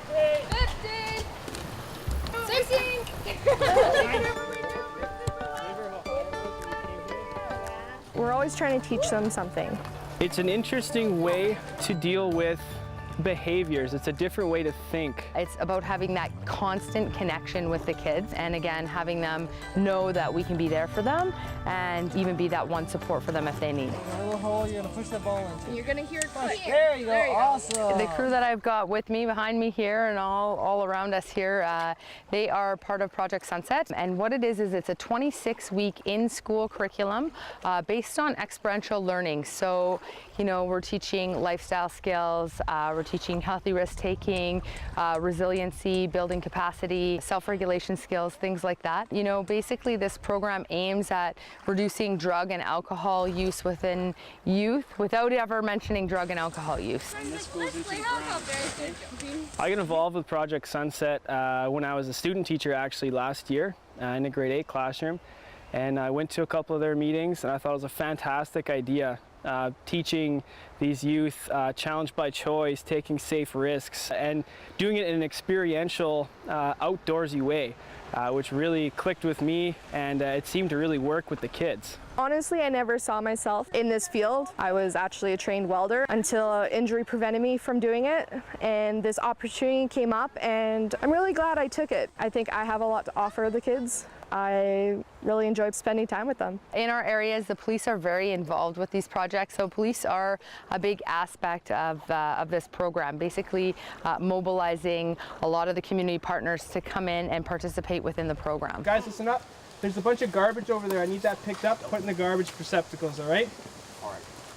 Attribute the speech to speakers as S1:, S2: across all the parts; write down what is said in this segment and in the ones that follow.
S1: 15, 16.
S2: We're always trying to teach them something.
S3: It's an interesting way to deal with behaviors. It's a different way to think.
S4: It's about having that constant connection with the kids, and again, having them know that we can be there for them and even be that one support for them if they need.
S5: A little hole, you're gonna push the ball into.
S1: You're gonna hear it click.
S5: There you go, awesome.
S4: The crew that I've got with me, behind me here, and all around us here, they are part of Project Sunset. And what it is it's a 26-week in-school curriculum based on experiential learning. So, you know, we're teaching lifestyle skills, we're teaching healthy risk-taking, resiliency, building capacity, self-regulation skills, things like that. You know, basically this program aims at reducing drug and alcohol use within youth without ever mentioning drug and alcohol use.
S3: I got involved with Project Sunset when I was a student teacher actually last year in a grade 8 classroom, and I went to a couple of their meetings and I thought it was a fantastic idea. Teaching these youth challenged by choice, taking safe risks, and doing it in an experiential, outdoorsy way, which really clicked with me, and it seemed to really work with the kids.
S2: Honestly, I never saw myself in this field. I was actually a trained welder until injury prevented me from doing it, and this opportunity came up, and I'm really glad I took it. I think I have a lot to offer the kids. I really enjoyed spending time with them.
S4: In our areas, the police are very involved with these projects, so police are a big aspect of this program, basically mobilizing a lot of the community partners to come in and participate within the program.
S3: Guys, listen up. There's a bunch of garbage over there. I need that picked up, put in the garbage receptacles, all right?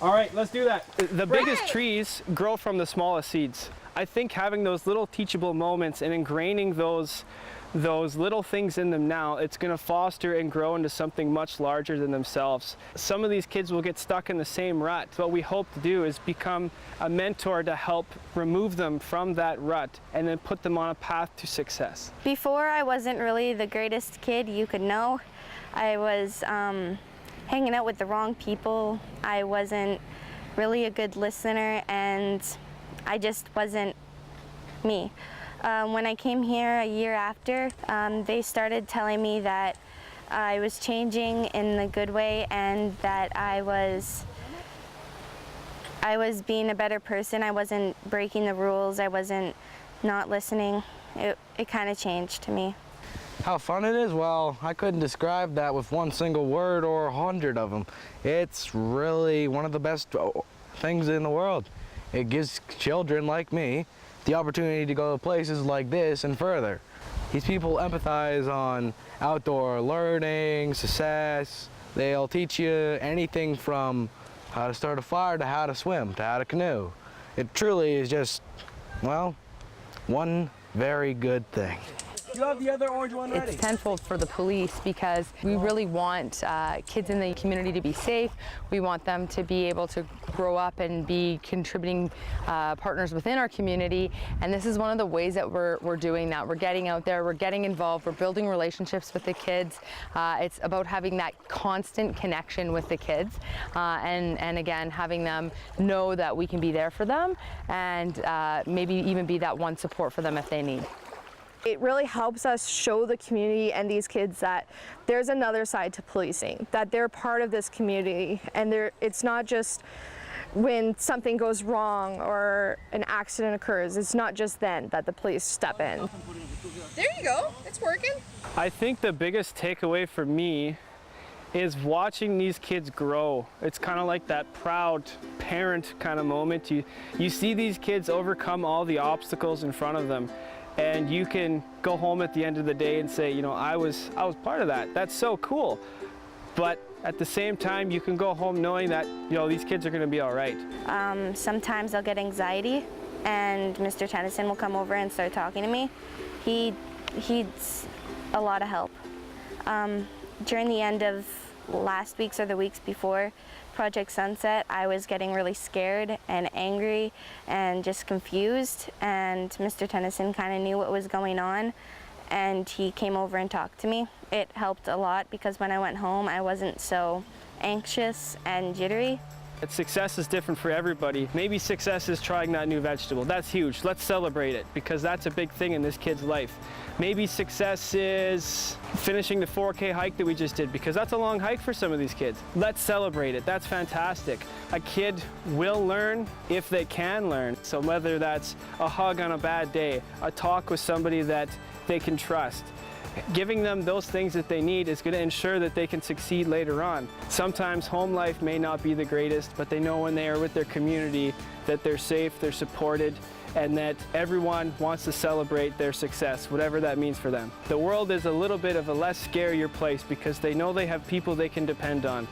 S3: All right, let's do that. The biggest trees grow from the smallest seeds. I think having those little teachable moments and ingraining those little things in them now, it's going to foster and grow into something much larger than themselves. Some of these kids will get stuck in the same rut. What we hope to do is become a mentor to help remove them from that rut and then put them on a path to success.
S6: Before, I wasn't really the greatest kid you could know. I was hanging out with the wrong people. I wasn't really a good listener, and I just wasn't me. When I came here a year after, they started telling me that I was changing in the good way and that I was being a better person. I wasn't breaking the rules. I wasn't not listening. It kind of changed to me.
S5: How fun it is? Well, I couldn't describe that with one single word or 100 of them. It's really one of the best things in the world. It gives children like me the opportunity to go to places like this and further. These people empathize on outdoor learning, success. They'll teach you anything from how to start a fire to how to swim, to how to canoe. It truly is just, well, one very good thing.
S3: You have the other orange one ready.
S4: It's tenfold for the police because we really want kids in the community to be safe. We want them to be able to grow up and be contributing partners within our community. And this is one of the ways that we're doing that. We're getting out there, we're getting involved, we're building relationships with the kids. It's about having that constant connection with the kids and again, having them know that we can be there for them and maybe even be that one support for them if they need.
S2: It really helps us show the community and these kids that there's another side to policing, that they're part of this community, and it's not just when something goes wrong or an accident occurs. It's not just then that the police step in.
S1: There you go. It's working.
S3: I think the biggest takeaway for me is watching these kids grow. It's kind of like that proud parent kind of moment. You see these kids overcome all the obstacles in front of them. And you can go home at the end of the day and say, you know, I was part of that. That's so cool. But at the same time, you can go home knowing that, you know, these kids are going to be all right.
S6: Sometimes I'll get anxiety, and Mr. Tennyson will come over and start talking to me. He's a lot of help. During the end of last week's or the weeks before Project Sunset, I was getting really scared and angry and just confused, and Mr. Tennyson kind of knew what was going on, and he came over and talked to me. It helped a lot because when I went home I wasn't so anxious and jittery.
S3: That success is different for everybody. Maybe success is trying that new vegetable. That's huge. Let's celebrate it because that's a big thing in this kid's life. Maybe success is finishing the 4K hike that we just did because that's a long hike for some of these kids. Let's celebrate it. That's fantastic. A kid will learn if they can learn. So whether that's a hug on a bad day, a talk with somebody that they can trust, giving them those things that they need is going to ensure that they can succeed later on. Sometimes home life may not be the greatest, but they know when they are with their community that they're safe, they're supported, and that everyone wants to celebrate their success, whatever that means for them. The world is a little bit of a less scarier place because they know they have people they can depend on.